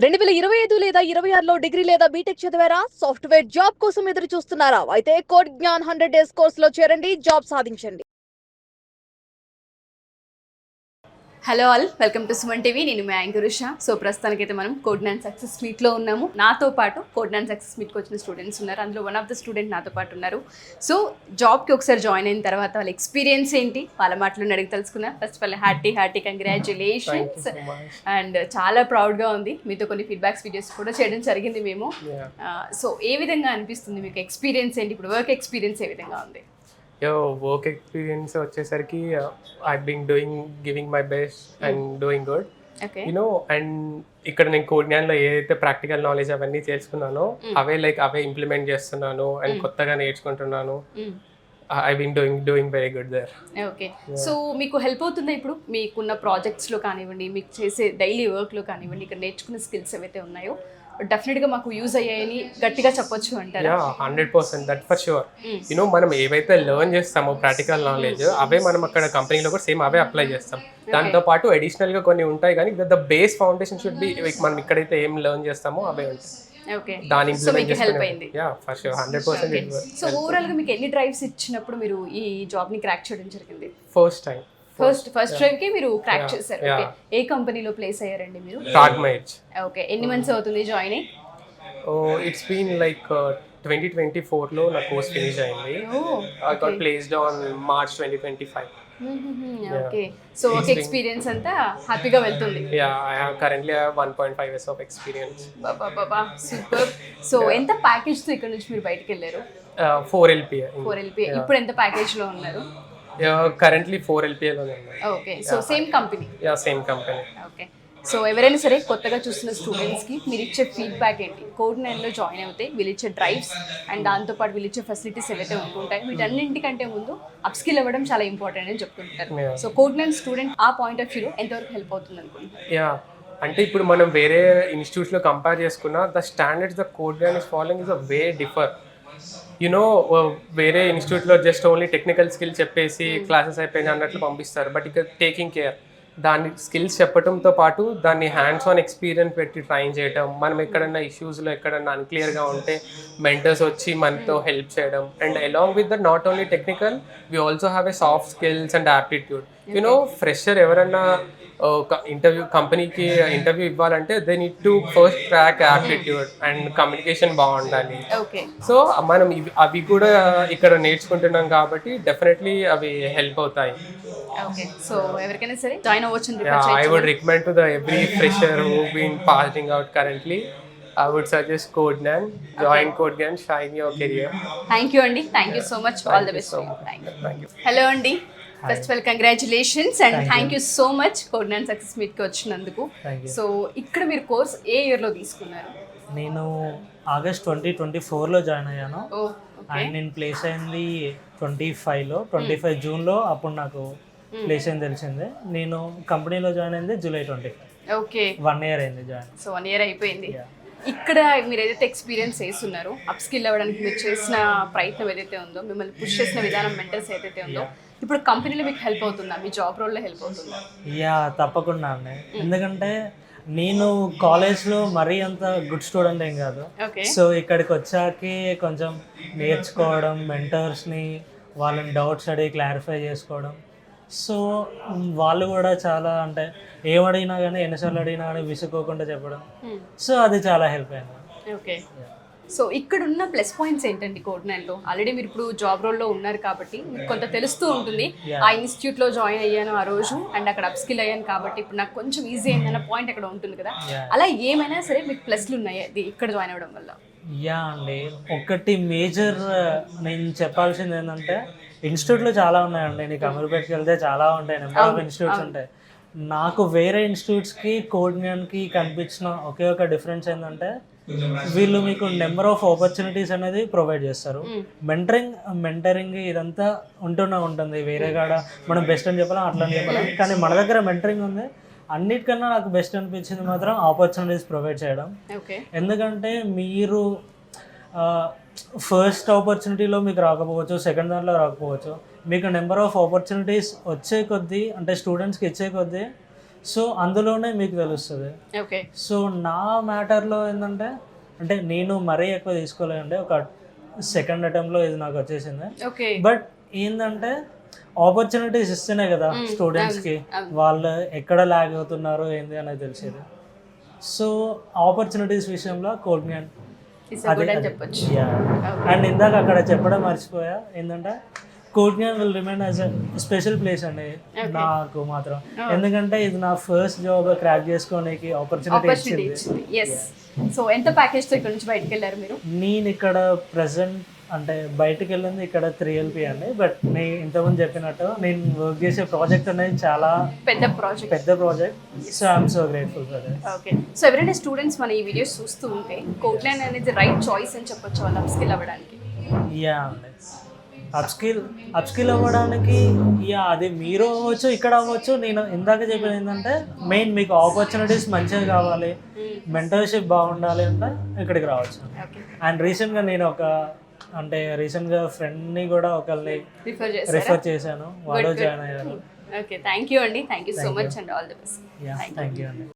2025 లేదా 26లో డిగ్రీ లేదా బీటెక్ చదివారా? సాఫ్ట్‌వేర్ జాబ్ కోసం ఎదురు చూస్తున్నారా? అయితే కోడ్ జ్ఞాన్ 100 డేస్ కోర్సులో చేరండి, జాబ్ సాధించండి. Hello all, welcome to Suman TV. నేను మీ యాంకర్ ఉషా. సో ప్రస్తుతానికైతే మనం కోడ్ జ్ఞాన్ సక్సెస్ మీట్లో ఉన్నాము. నాతో పాటు కోడ్ జ్ఞాన్ సక్సెస్ మీట్కి వచ్చిన స్టూడెంట్స్ ఉన్నారు. అందులో వన్ ఆఫ్ ద స్టూడెంట్ నాతో పాటు ఉన్నారు. సో జాబ్కి ఒకసారి జాయిన్ అయిన తర్వాత వాళ్ళ ఎక్స్పీరియన్స్ ఏంటి, వాళ్ళ మాటలు అడిగి తెలుసుకుందాం. First of all happy congratulations. And చాలా ప్రౌడ్గా ఉంది, మీతో కొన్ని ఫీడ్బ్యాక్స్ వీడియోస్ కూడా చేయడం జరిగింది మేము. సో ఏ విధంగా అనిపిస్తుంది మీకు, ఎక్స్పీరియన్స్ ఏంటి, ఇప్పుడు వర్క్ ఎక్స్పీరియన్స్ ఏ విధంగా ఉంది? వర్క్ ఎక్స్పీరియన్స్ వచ్చేసరికి I been giving my best and doing good you know. And ఇక్కడ నేను కోడ్ జ్ఞాన్లో ఏదైతే ప్రాక్టికల్ నాలెడ్జ్ అవన్నీ తెలుసుకున్నానో అవే ఇంప్లిమెంట్ చేస్తున్నాను అండ్ కొత్తగా నేర్చుకుంటున్నాను. I been doing very good there. Okay, so మీకు హెల్ప్ అవుతుందా ఇప్పుడు మీకున్న ప్రాజెక్ట్స్లో కానివ్వండి, మీకు చేసే డైలీ వర్క్లో కానివ్వండి, ఇక్కడ నేర్చుకున్న స్కిల్స్ ఏవైతే ఉన్నాయో డెఫినెట్గా మాకు యూజ్ అయ్యాయని గట్టిగా చెప్పొచ్చు అంటారు? 100% దట్ ఫర్ షూర్. యూనో మనం ఏవైతే లెర్న్ చేస్తామో ప్రాక్టికల్ నాలెడ్జ్ అవే మనం అక్కడ కంపెనీలో కూడా సేమ్ అవే అప్లై చేస్తాం. దాంతో పాటు అడిషనల్ గా కొన్ని ఉంటాయి, కానీ the base foundation should be మనం ఇక్కడైతే ఏం లెర్న్ చేస్తామో అవే ఉంటాయి. ఓకే, దాని సో మీకు హెల్ప్ అయింది. Yeah for sure 100%. So overall గా మీకు ఎన్ని డ్రైవ్స్ ఇచ్చినప్పుడు మీరు ఈ జాబ్ ని క్రాక్ చేయడం జరిగింది? ఫస్ట్ డ్రైవ్ కి మీరు క్రాక్ చేశారు. ఓకే, ఏ కంపెనీలో ప్లేస్ అయ్యారండి మీరు? టాగ్మైజ్. ఓకే, ఎన్ని మంత్స్ అవుతుంది జాయిన్ అయ్యి? ఇట్స్ బీన్ లైక్ 2024 లో నా కోర్స్ ఫినిష్ అయింది. I got placed on March 2025. Okay, so work experience అంతా హ్యాపీగా వెళ్తుంది? Yeah, I have currently 1.5 years of experience. Baba super. So ఎంత ప్యాకేజ్ తో ఇక్కడ నుంచి మీరు బయటికి వెళ్ళారు? 4 LPA. ఇప్పుడు ఎంత ప్యాకేజ్ లో ఉన్నారు? కరెంట్లీ 4 LPA లోనే ఉన్నాయి. Okay, so same company? Yeah, same company. Okay, so ఎవరైనా సరే కొత్తగా చూస్తున్న స్టూడెంట్స్కి మీరు ఇచ్చే ఫీడ్బ్యాక్ ఏంటి? కోడ్ జ్ఞాన్లో జాయిన్ అవుతే వీళ్ళు ఇచ్చే డ్రైవ్స్ అండ్ దాంతోపాటు వీళ్ళు ఇచ్చే ఫెసిలిటీస్ ఏవైతే ఉంటుంటాయి వీటన్నింటికంటే ముందు అప్స్కిల్ అవ్వడం చాలా ఇంపార్టెంట్ అని చెప్తుంటారు. సో కోడ్ జ్ఞాన్ స్టూడెంట్ ఆ పాయింట్ ఆఫ్ వ్యూలో ఎంతవరకు హెల్ప్ అవుతుంది అనుకుంటున్నారు? యా, అంటే ఇప్పుడు మనం వేరే ఇన్స్టిట్యూట్స్లో కంపేర్ చేసుకున్న the standards the code Gyan is following is a way differ. You know వేరే ఇన్స్టిట్యూట్లో జస్ట్ ఓన్లీ టెక్నికల్ స్కిల్ చెప్పేసి క్లాసెస్ అయిపోయినాయి అన్నట్లు పంపిస్తారు. బట్ ఇక్కడ టేకింగ్ కేర్, దాని స్కిల్స్ చెప్పడంతో పాటు దాన్ని హ్యాండ్స్ ఆన్ ఎక్స్పీరియన్స్ పెట్టి ట్రైన్ చేయడం, మనం ఎక్కడన్నా ఇష్యూస్లో ఎక్కడన్నా అన్క్లియర్గా ఉంటే మెంటర్స్ వచ్చి మనతో హెల్ప్ చేయడం. And along with that not only technical, we also have a soft skills and aptitude. You know fresher ఎవరన్నా కంపెనీకి ఇంటర్వ్యూ ఇవ్వాలంటే they need to first track aptitude and communication బాగుండాలి. సో మనం అవి కూడా ఇక్కడ నేర్చుకుంటున్నాం కాబట్టి డెఫినెట్లీ అవి హెల్ప్ అవుతాయి. సో ఎవరికైనా సరే జాయిన్ అవ్వచ్చు. I would recommend to the every fresher who been passing out currently, I would suggest Code Gnan. Join Code Gnan, shine your career. Thank you Andy, thank you so much. All the best. Thank you. Hello Andy, first of all congratulations and thank you so much Code Gnan Success Meet కి వచ్చినందుకు. So ఇక్కడ మీరు course ఏ year లో తీసుకున్నారు? నేను August 2024లో join అయ్యాను. And నేను place అయింది 25 జూన్లో. అప్పుడు నాకు ప్లేస్ అయింది తెలిసిందే. నేను కంపెనీలో జాయిన్ అయింది జూలై 25. ఓకే, 1 year అయింది జాయిన్. సో 1 year అయిపోయింది. ఇక్కడ మీరు ఏదైతే ఎక్స్పీరియన్స్ చేస్తున్నారో, అప్ స్కిల్ అవ్వడానికి మీరు చేసిన ప్రయత్నం ఏదైతే ఉందో, మిమ్మల్ని పుష్ చేసిన విధానం, మెంటర్స్ ఏదైతే ఉందో, ఇప్పుడు కంపెనీలో మీకు హెల్ప్ అవుతుందా? మీ జాబ్ రోల్లో హెల్ప్ అవుతుందా? యా, తప్పకుండా అండి. ఎందుకంటే నేను కాలేజ్లో మరీ అంత గుడ్ స్టూడెంట్ ఏం కాదు. సో ఇక్కడికి వచ్చాకే కొంచెం నేర్చుకోవడం, మెంటర్స్ని వాళ్ళని డౌట్స్ అడిగి క్లారిఫై చేసుకోవడం. సో వాళ్ళు కూడా చాలా, అంటే ఏమడిగినా కానీ ఎన్నిసార్లు అడిగినా కానీ విసుకోకుండా చెప్పడం. సో అది చాలా హెల్ప్ అయింది. ఓకే, సో ఇక్కడ ఉన్న ప్లస్ పాయింట్స్ ఏంటండి కోడ్ జ్ఞాన్లో? ఆల్రెడీ మీరు ఇప్పుడు జాబ్ రోల్లో ఉన్నారు కాబట్టి మీకు కొంత తెలుస్తూ ఉంటుంది. ఆ ఇన్స్టిట్యూట్లో జాయిన్ అయ్యాను ఆ రోజు అండ్ అక్కడ అప్ స్కిల్ అయ్యాను కాబట్టి ఇప్పుడు నాకు కొంచెం ఈజీ అయిందన్న పాయింట్ అక్కడ ఉంటుంది కదా. అలా ఏమైనా సరే మీకు ప్లస్లు ఉన్నాయి అది ఇక్కడ జాయిన్ అవ్వడం వల్ల? యా అండి, ఒకటి మేజర్ నేను చెప్పాల్సింది ఏంటంటే ఇన్స్టిట్యూట్లు చాలా ఉన్నాయండి. నీకు అమీర్పేట్కి వెళ్తే చాలా ఉంటాయి, నెంబర్ ఆఫ్ ఇన్స్టిట్యూట్స్ ఉంటాయి. నాకు వేరే ఇన్స్టిట్యూట్స్కి కోడ్ జ్ఞాన్కి కనిపించిన ఒకే ఒక డిఫరెన్స్ ఏంటంటే వీళ్ళు మీకు నెంబర్ ఆఫ్ ఆపర్చునిటీస్ అనేది ప్రొవైడ్ చేస్తారు. మెంటరింగ్ ఇదంతా ఉంటుంది. వేరే కాడ మనం బెస్ట్ అని చెప్పాలి, అట్లా అని చెప్పాలి. కానీ మన దగ్గర మెంటరింగ్ ఉంది. అన్నిటికన్నా నాకు బెస్ట్ అనిపించింది మాత్రం ఆపర్చునిటీస్ ప్రొవైడ్ చేయడం. ఎందుకంటే మీరు ఫస్ట్ ఆపర్చునిటీలో మీకు రాకపోవచ్చు, సెకండ్ దాంట్లో రాకపోవచ్చు. మీకు నెంబర్ ఆఫ్ ఆపర్చునిటీస్ వచ్చే కొద్దీ, అంటే స్టూడెంట్స్కి ఇచ్చే కొద్దీ సో అందులోనే మీకు తెలుస్తుంది. ఓకే. సో నా మ్యాటర్లో ఏంటంటే అంటే నేను మరీ ఎక్కువ తీసుకోలేదంటే ఒక సెకండ్ అటెంప్ట్లో ఇది నాకు వచ్చేసింది. ఓకే. బట్ ఏంటంటే ఆపర్చునిటీస్ ఇస్తేనే కదా స్టూడెంట్స్కి వాళ్ళు ఎక్కడ ల్యాగ్ అవుతున్నారో ఏంది అనేది తెలిసేది. సో ఆపర్చునిటీస్ విషయంలో కోగ్నియన్ అని చెప్పొచ్చు. అండ్ ఇందాక అక్కడ చెప్పడం మర్చిపోయా ఏంటంటే కోగ్నియన్ will remain as a special place అండి నాకు మాత్రం. ఎందుకంటే ఇది నా ఫస్ట్ జాబ్ క్రాక్ చేసుకోనికి ఆపర్చునిటీ ఇచ్చింది. ఎస్. సో ఎంత ప్యాకేజ్తో ఇక్కడ నుంచి బయటకు వెళ్ళారు మీరు? నేను ఇక్కడ ప్రెసెంట్ అంటే బయటకు వెళ్ళింది ఇక్కడ 3 LP అండి. బట్ నేను ఇంతకుముందు చెప్పినట్టు నేను వర్క్ చేసే ప్రాజెక్ట్ అనేది చాలా పెద్ద project. So I'm so grateful for that. Okay. So ఎవరైనా స్టూడెంట్స్ మన ఈ వీడియోస్ చూస్తూ ఉంటే కోట్ల్యాండ్ అనేది రైట్ చాయిస్ అని చెప్పొచ్చు వాళ్ళు అప్స్కిల్ అవ్వడానికి. యా అండి, అప్స్కిల్ అవ్వడానికి అది మీరు అవ్వచ్చు, ఇక్కడ అవ్వచ్చు. నేను ఇందాక చెప్పేది ఏంటంటే మెయిన్ మీకు ఆపర్చునిటీస్ మంచిగా కావాలి, మెంటర్షిప్ బాగుండాలి అంటే ఇక్కడికి రావచ్చు. అండ్ రీసెంట్గా నేను రీసెంట్గా ఫ్రెండ్ని కూడా ఒకరిని రిఫర్ చేశాను, వాడు జాయిన్ అయ్యారు. ఓకే. థ్యాంక్ యూ అండి. Thank you so much and all the best. Thank you అండి.